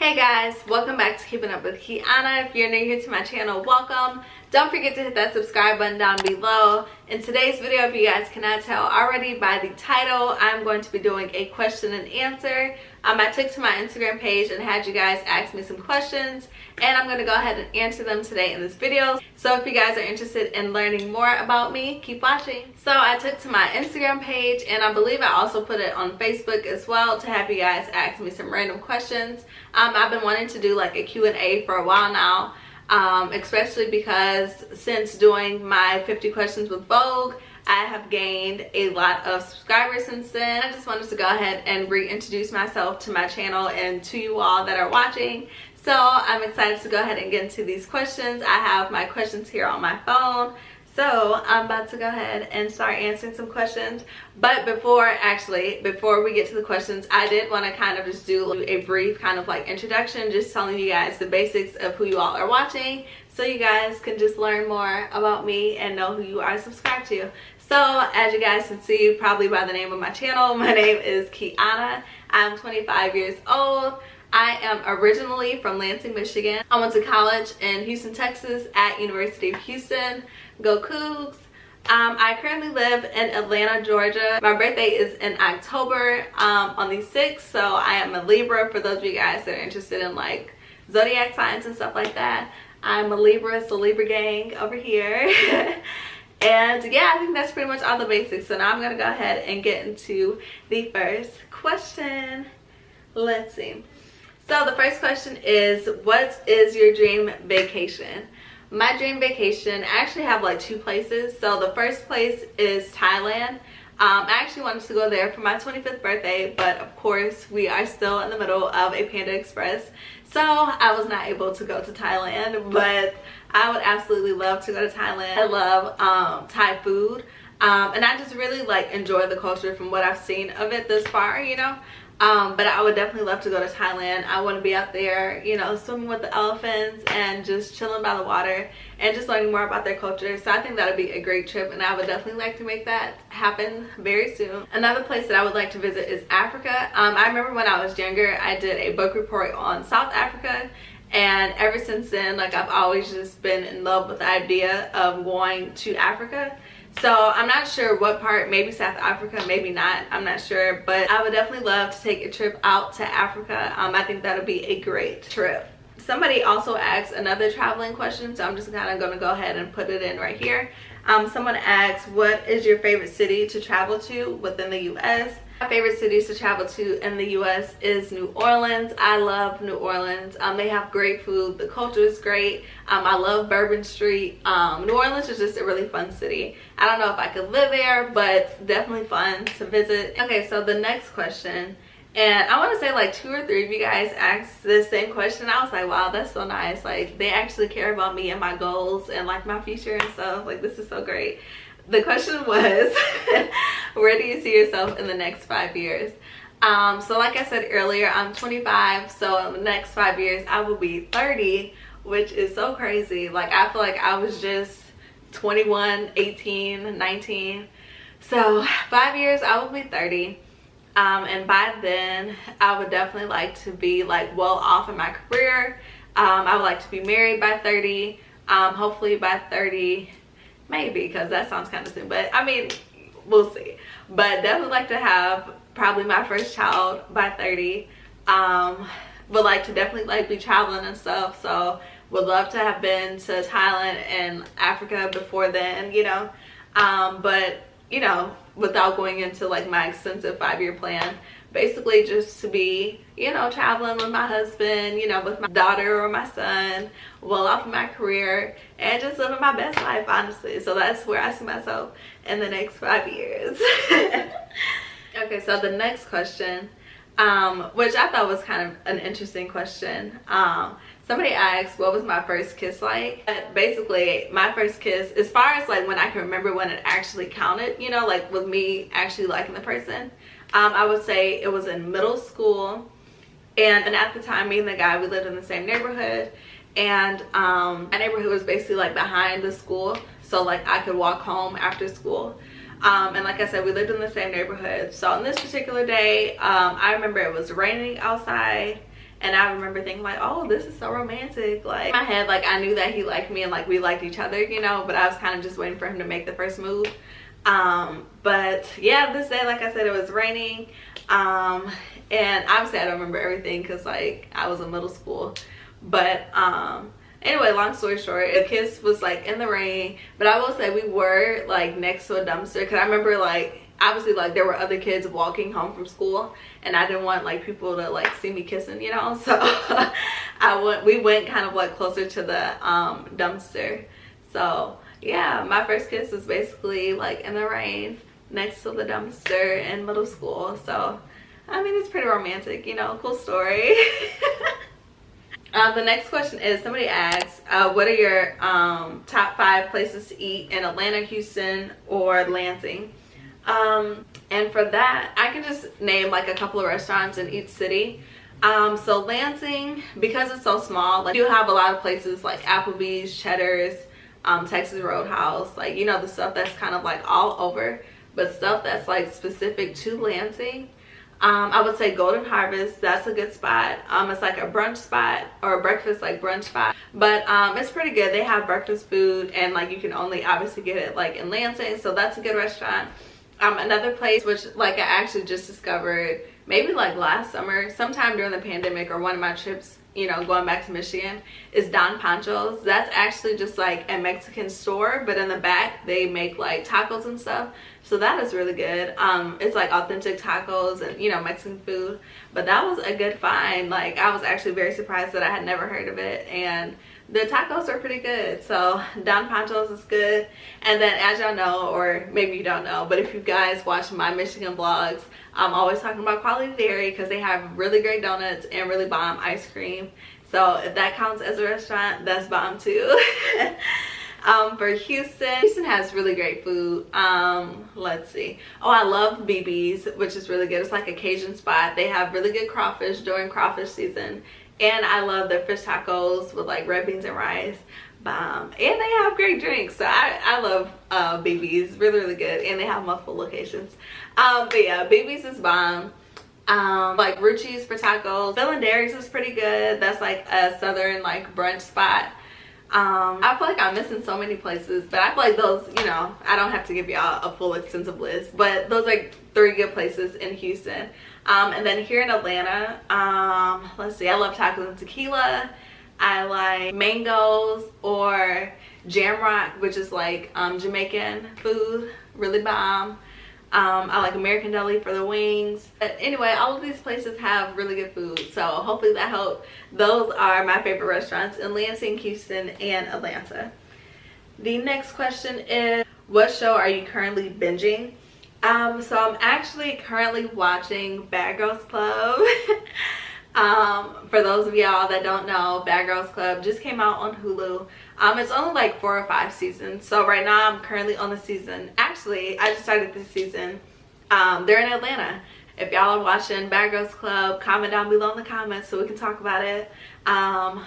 Hey guys, welcome back to Keeping Up with Keyana. If you're new here to my channel, welcome. Don't forget to hit that subscribe button down below. In today's video, if you guys cannot tell already by the title, I'm going to be doing a question and answer. I took to my Instagram page and had you guys ask me some questions, and I'm going to go ahead and answer them today in this video. So if you guys are interested in learning more about me, keep watching. So I took to my Instagram page, and I believe I also put it on Facebook as well to have you guys ask me some random questions. I've been wanting to do like a Q&A for a while now. Especially because since doing my 50 questions with Vogue, I have gained a lot of subscribers since then. I just wanted to go ahead and reintroduce myself to my channel and to you all that are watching. So I'm excited to go ahead and get into these questions. I have my questions here on my phone. So I'm about to go ahead and start answering some questions. But before we get to the questions, I did want to kind of just do a brief kind of like introduction, just telling you guys the basics of who you all are watching, so you guys can just learn more about me and know who you are subscribed to. So as you guys can see probably by the name of my channel, my name is Keyana. I'm 25 years old. I am originally from Lansing, Michigan. I went to college in Houston, Texas at University of Houston. Go Cougs. I currently live in Atlanta, Georgia. My birthday is in October on the 6th, so I am a Libra. For those of you guys that are interested in like zodiac signs and stuff like that, I'm a Libra, so Libra gang over here. And yeah, I think that's pretty much all the basics. So now I'm gonna go ahead and get into the first question. Let's see. So the first question is, what is your dream vacation? My dream vacation, I actually have like two places. So the first place is Thailand. I actually wanted to go there for my 25th birthday, but of course we are still in the middle of a Panda Express, so I was not able to go to Thailand. But I would absolutely love to go to Thailand. I love Thai food, and I just really like enjoy the culture from what I've seen of it thus far, you know. But I would definitely love to go to Thailand. I want to be out there, you know, swimming with the elephants and just chilling by the water and just learning more about their culture. So I think that would be a great trip, and I would definitely like to make that happen very soon. Another place that I would like to visit is Africa. I remember when I was younger, I did a book report on South Africa, and ever since then, like, I've always just been in love with the idea of going to Africa. So I'm not sure what part, maybe South Africa, maybe not, I'm not sure, but I would definitely love to take a trip out to Africa. I think that would be a great trip. Somebody also asked another traveling question, so I'm just kind of going to go ahead and put it in right here. Someone asked, what is your favorite city to travel to within the U.S.? My favorite cities to travel to in the U.S. is New Orleans. I love New Orleans. They have great food. The culture is great. I love Bourbon Street. New Orleans is just a really fun city. I don't know if I could live there, but definitely fun to visit. Okay, so the next question. And I want to say like 2 or 3 of you guys asked the same question. I was like, wow, that's so nice. Like, they actually care about me and my goals and like my future and stuff. Like, this is so great. The question was, where do you see yourself in the next 5 years? So like I said earlier, I'm 25, so in the next 5 years I will be 30, which is so crazy. Like, I feel like I was just 21, 18, 19. So 5 years I will be 30. And by then I would definitely like to be like well off in my career. I would like to be married by 30, hopefully by 30. Maybe, because that sounds kind of soon, but I mean, we'll see. But definitely like to have probably my first child by 30. Would like to definitely like be traveling and stuff, so would love to have been to Thailand and Africa before then, you know. But you know, without going into like my extensive 5-year plan, basically just to be, you know, traveling with my husband, you know, with my daughter or my son, well off in my career, and just living my best life, honestly. So that's where I see myself in the next 5 years. Okay, so the next question, which I thought was kind of an interesting question. Somebody asked, what was my first kiss like? Basically, my first kiss, as far as like when I can remember when it actually counted, you know, like with me actually liking the person, I would say it was in middle school. And at the time, me and the guy, we lived in the same neighborhood. And my neighborhood was basically like behind the school, so like I could walk home after school. And like I said, we lived in the same neighborhood. So on this particular day, I remember it was raining outside, And I remember thinking like, oh, this is so romantic. Like in my head, like I knew that he liked me and like we liked each other, you know, but I was kind of just waiting for him to make the first move. But yeah, this day, like I said, it was raining. And obviously I don't remember everything because like I was in middle school. But anyway, long story short, the kiss was like in the rain. But I will say we were like next to a dumpster, because I remember like obviously like there were other kids walking home from school and I didn't want like people to like see me kissing, you know. So we went kind of like closer to the dumpster. So yeah, my first kiss was basically like in the rain next to the dumpster in middle school. So I mean, it's pretty romantic, you know. Cool story. The next question is, somebody asks, what are your top 5 places to eat in Atlanta, Houston, or Lansing? And for that, I can just name like a couple of restaurants in each city. So Lansing, because it's so small, like you have a lot of places like Applebee's, Cheddar's, Texas Roadhouse, like, you know, the stuff that's kind of like all over, but stuff that's like specific to Lansing. I would say Golden Harvest, that's a good spot. It's like a brunch spot, or a breakfast like brunch spot, but it's pretty good. They have breakfast food, and like you can only obviously get it like in Lansing, so that's a good restaurant. Another place which like I actually just discovered maybe like last summer, sometime during the pandemic or one of my trips, you know, going back to Michigan, is Don Pancho's. That's actually just like a Mexican store, but in the back they make like tacos and stuff. So that is really good. It's like authentic tacos and, you know, Mexican food. But that was a good find. Like I was actually very surprised that I had never heard of it, and the tacos are pretty good. So Don Pancho's is good. And then, as y'all know, or maybe you don't know, but if you guys watch my Michigan vlogs, I'm always talking about Quality Dairy, because they have really great donuts and really bomb ice cream. So if that counts as a restaurant, that's bomb too. For Houston has really great food. Let's see. Oh, I love BB's, which is really good. It's like a Cajun spot. They have really good crawfish during crawfish season. And I love their fish tacos with like red beans and rice. And they have great drinks. So I love BB's. Really, really good. And they have multiple locations. But yeah, BB's is bomb. Like Ruchi's for tacos. Bill and Derrick's is pretty good. That's like a southern like brunch spot. I feel like I'm missing so many places, but I feel like those, you know, I don't have to give y'all a full extensive list, but those are 3 good places in Houston. And then here in Atlanta, let's see, I love tacos and tequila. I like Mangoes or Jamrock, which is like Jamaican food, really bomb. I like American Deli for the wings. But anyway, all of these places have really good food, so hopefully that helped. Those are my favorite restaurants in Lansing, Houston, and Atlanta. The next question is, what show are you currently binging? So I'm actually currently watching Bad Girls Club. For those of y'all that don't know, Bad Girls Club just came out on Hulu. It's only like 4 or 5 seasons. So right now I'm currently on the season. Actually, I just started this season. They're in Atlanta. If y'all are watching Bad Girls Club, comment down below in the comments so we can talk about it.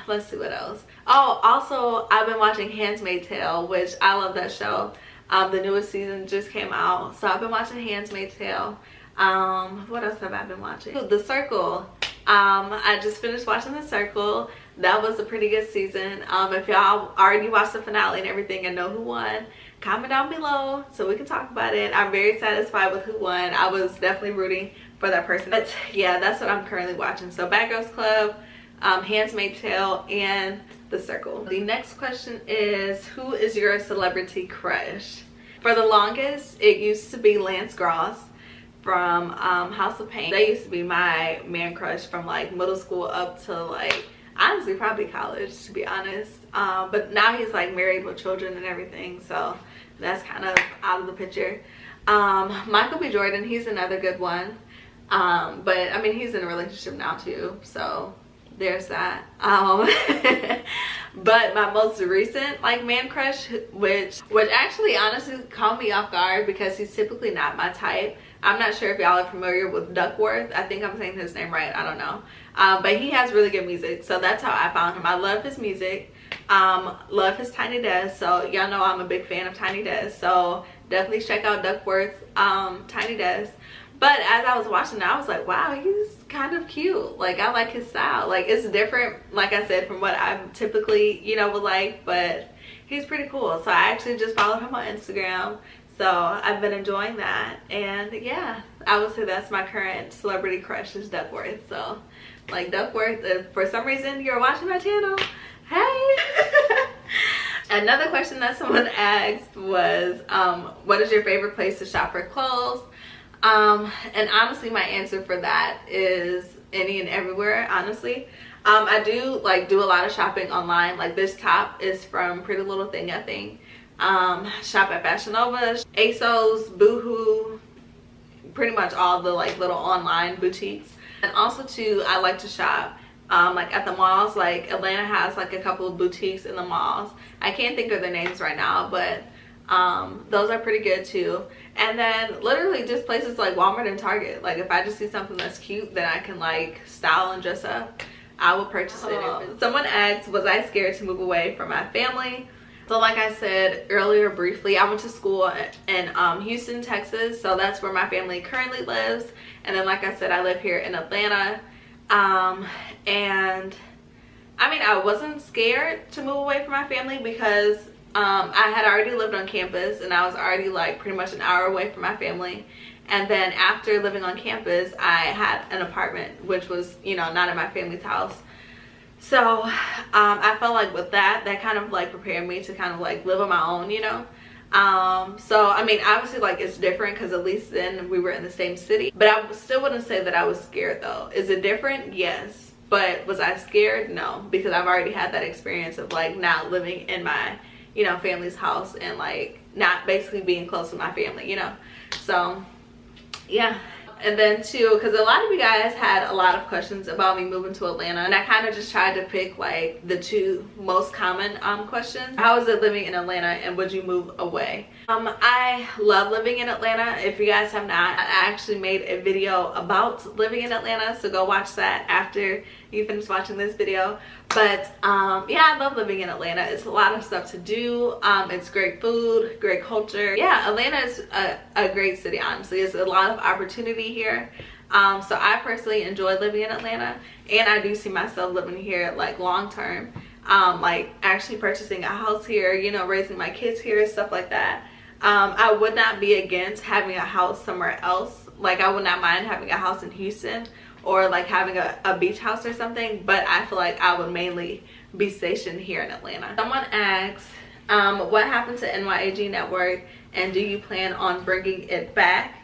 Let's see what else. Oh, also I've been watching Handmaid's Tale, which I love that show. The newest season just came out, so I've been watching Handmaid's Tale. What else have I been watching? The Circle. I just finished watching The Circle. That was a pretty good season. If y'all already watched the finale and everything and know who won, comment down below so we can talk about it. I'm very satisfied with who won. I was definitely rooting for that person. But yeah, that's what I'm currently watching. So Bad Girls Club, Handmaid's Tale, and The Circle. The next question is, who is your celebrity crush? For the longest, it used to be Lance Gross from House of Pain. That used to be my man crush from like middle school up to like, honestly, probably college, to be honest. But now he's like married with children and everything, so that's kind of out of the picture. Michael B. Jordan, he's another good one. But I mean, he's in a relationship now too, so there's that. But my most recent like man crush, which actually honestly caught me off guard because he's typically not my type. I'm not sure if y'all are familiar with Duckworth. I think I'm saying his name right, I don't know. But he has really good music, so that's how I found him. I love his music. Love his Tiny Desk, so y'all know I'm a big fan of Tiny Desk, so definitely check out Duckworth Tiny Desk. But as I was watching it, I was like, wow, he's kind of cute. Like, I like his style. Like, it's different, like I said, from what I typically, you know, would like, but he's pretty cool. So I actually just followed him on Instagram. So I've been enjoying that. And yeah, I would say that's my current celebrity crush is Duckworth. So like Duckworth, if for some reason you're watching my channel, hey. Another question that someone asked was, what is your favorite place to shop for clothes? And honestly, my answer for that is any and everywhere, honestly. I do like do a lot of shopping online. Like this top is from Pretty Little Thing, I think. Shop at Fashion Nova, ASOS, Boohoo, pretty much all the like little online boutiques. And also too, I like to shop like at the malls. Like Atlanta has like a couple of boutiques in the malls. I can't think of their names right now, but those are pretty good too. And then literally just places like Walmart and Target. Like if I just see something that's cute that I can like style and dress up, I will purchase it. Someone asked, was I scared to move away from my family? So like I said earlier briefly, I went to school in Houston, Texas. So that's where my family currently lives. And then like I said, I live here in Atlanta. And I mean, I wasn't scared to move away from my family because I had already lived on campus and I was already like pretty much an hour away from my family. And then after living on campus, I had an apartment, which was, you know, not in my family's house. So I felt like with that kind of like prepared me to kind of like live on my own, you know. So I mean, obviously like it's different because at least then we were in the same city, but I still wouldn't say that I was scared though. Is it different? Yes. But was I scared? No, because I've already had that experience of like not living in my, you know, family's house and like not basically being close to my family, you know. So yeah. And then too, because a lot of you guys had a lot of questions about me moving to Atlanta, and I kind of just tried to pick like the two most common questions. How is it living in Atlanta and would you move away? I love living in Atlanta. If you guys have not, I actually made a video about living in Atlanta, so go watch that after you finish watching this video. But yeah, I love living in Atlanta. It's a lot of stuff to do. It's great food, great culture. Yeah, Atlanta is a great city, honestly. There's a lot of opportunity here. So I personally enjoy living in Atlanta, and I do see myself living here like long term. Like actually purchasing a house here, you know, raising my kids here, stuff like that. I would not be against having a house somewhere else. Like I would not mind having a house in Houston or like having a beach house or something, but I feel like I would mainly be stationed here in Atlanta. Someone asked, what happened to NYG Network and do you plan on bringing it back?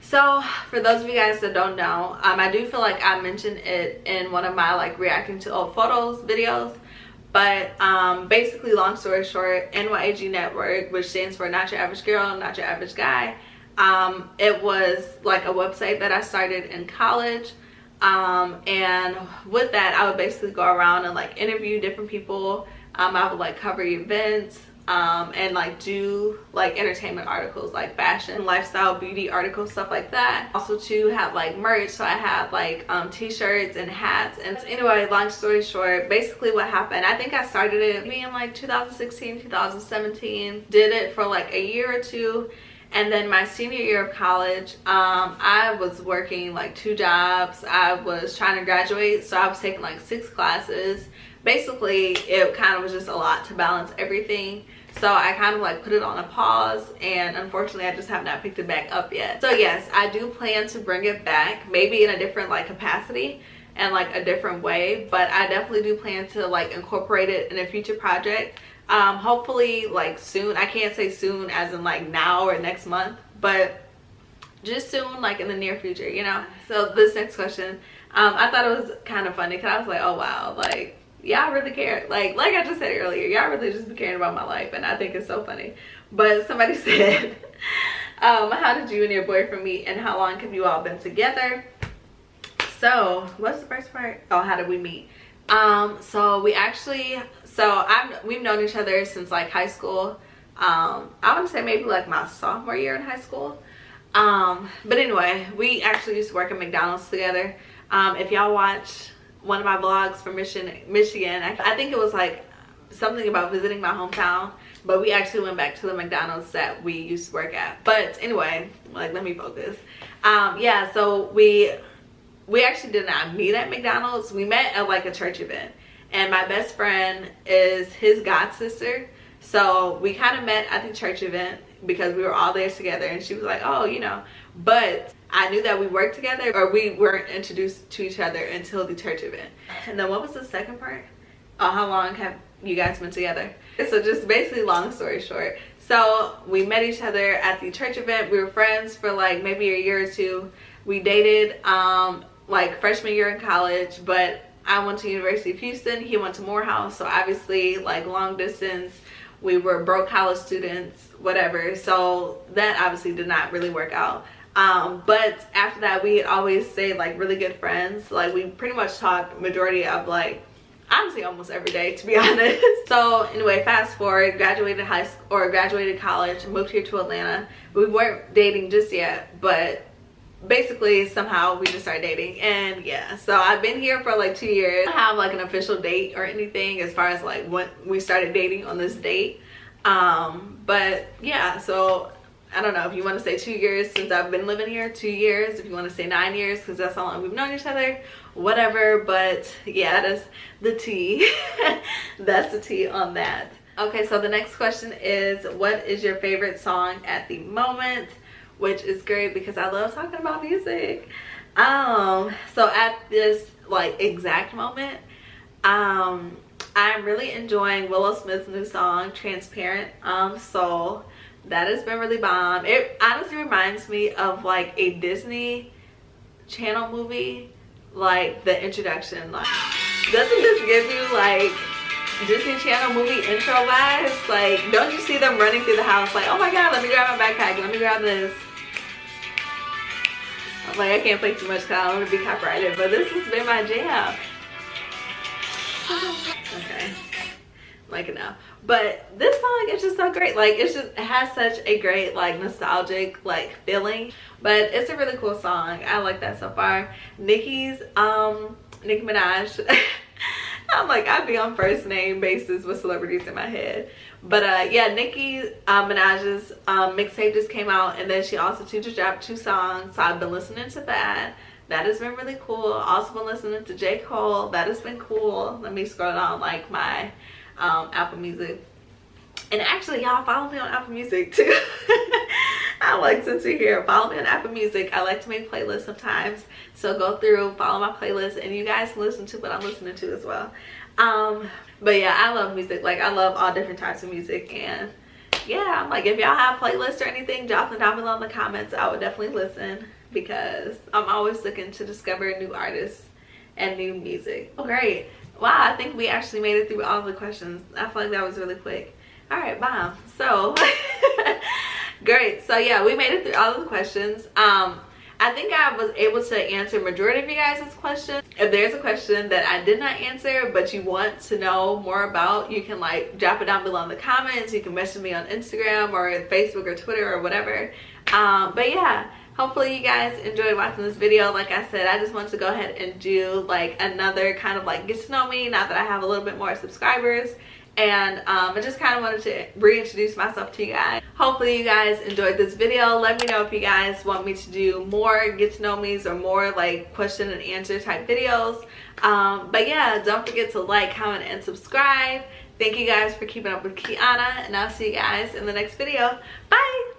So for those of you guys that don't know, I do feel like I mentioned it in one of my like reacting to old photos videos, but basically long story short, NYG Network, which stands for Not Your Average Girl, Not Your Average Guy, it was like a website that I started in college. And with that, I would basically go around and like interview different people. I would like cover events, and like do like entertainment articles, like fashion, lifestyle, beauty articles, stuff like that. Also to have like merch, so I had like t-shirts and hats. And anyway, long story short, basically what happened, I think I started it maybe in like 2016, 2017, did it for like a year or two. And then my senior year of college, I was working like 2 jobs. I was trying to graduate, so I was taking like 6 classes. Basically, it kind of was just a lot to balance everything. So I kind of like put it on a pause, and unfortunately I just have not picked it back up yet. So yes, I do plan to bring it back, maybe in a different like capacity and like a different way, but I definitely do plan to like incorporate it in a future project. Hopefully like soon. I can't say soon as in like now or next month, but just soon, like in the near future, you know. So this next question, I thought it was kind of funny because I was like, oh wow, like y'all really care. Like I just said earlier, y'all really just be caring about my life, and I think it's so funny. But somebody said, how did you and your boyfriend meet and how long have you all been together? So what's the first part? Oh, how did we meet? So we actually, we've known each other since like high school. I want to say maybe like my sophomore year in high school. But anyway, we actually used to work at McDonald's together. If y'all watch one of my vlogs from Michigan, I think it was like something about visiting my hometown. but we actually went back to the McDonald's that we used to work at. But anyway, like, let me focus. Yeah, so we actually did not meet at McDonald's. We met at like a church event, and my best friend is his god sister, so we kind of met at the church event because we were all there together, and she was like, oh, you know, but I knew that we worked together, or we weren't introduced to each other until the church event. And then what was the second part? Oh, how long have you guys been together? So just basically, long story short, so we met each other at the church event. We were friends for like maybe a year or two. We dated like freshman year in college, but I went to University of Houston, he went to Morehouse, so obviously like long distance. We were broke college students, whatever, so that obviously did not really work out. But after that, we had always stayed like really good friends. Like, we pretty much talked majority of like, honestly, almost every day, to be honest. So anyway, fast forward, graduated high school, or graduated college, moved here to Atlanta. We weren't dating just yet, but basically somehow we just started dating. And yeah, so I've been here for like 2 years. I don't have like an official date or anything as far as like when we started dating on this date. But yeah, so I don't know if you want to say 2 years since I've been living here, 2 years, if you want to say 9 years because that's how long we've known each other, whatever. But yeah, that's the tea. That's the tea on that. Okay, so the next question is, what is your favorite song at the moment? Which is great because I love talking about music. So at this like exact moment, I'm really enjoying Willow Smith's new song, Transparent Soul. That has been really bomb. It honestly reminds me of like a Disney Channel movie, like the introduction. Like, doesn't this give you like Disney Channel movie intro vibes? Like, don't you see them running through the house like, oh my god, let me grab my backpack, let me grab this. I'm like, I can't play too much because I don't want to be copyrighted, but this has been my jam. Okay, like it now. But this song is just so great. Like, it has such a great like nostalgic like feeling, but it's a really cool song. I like that so far. Nicki Minaj. I'm like, I'd be on first name basis with celebrities in my head. But yeah, Nicki Minaj's mixtape just came out, and then she also just dropped 2 songs, so I've been listening to that. That has been really cool. Also been listening to J. Cole. That has been cool. Let me scroll down like my Apple Music. And actually, y'all follow me on Apple Music too. I like, since you're here, follow me on Apple Music. I like to make playlists sometimes, so go through, follow my playlist, and you guys can listen to what I'm listening to as well. But yeah, I love music. Like, I love all different types of music, and yeah, I'm like, if y'all have playlists or anything, drop them down below in the comments. I would definitely listen because I'm always looking to discover new artists and new music. Oh, great. Wow, I think we actually made it through all of the questions. I feel like that was really quick. All right, bye. So great. So yeah, we made it through all of the questions. I think I was able to answer majority of you guys' questions. If there's a question that I did not answer but you want to know more about, you can like drop it down below in the comments. You can message me on Instagram or Facebook or Twitter or whatever. But yeah, hopefully you guys enjoyed watching this video. Like I said, I just wanted to go ahead and do like another kind of like get to know me now that I have a little bit more subscribers. And I just kind of wanted to reintroduce myself to you guys. Hopefully you guys enjoyed this video. Let me know if you guys want me to do more get to know me's or more like question and answer type videos. But yeah, don't forget to like, comment, and subscribe. Thank you guys for keeping up with Keyana, and I'll see you guys in the next video. Bye.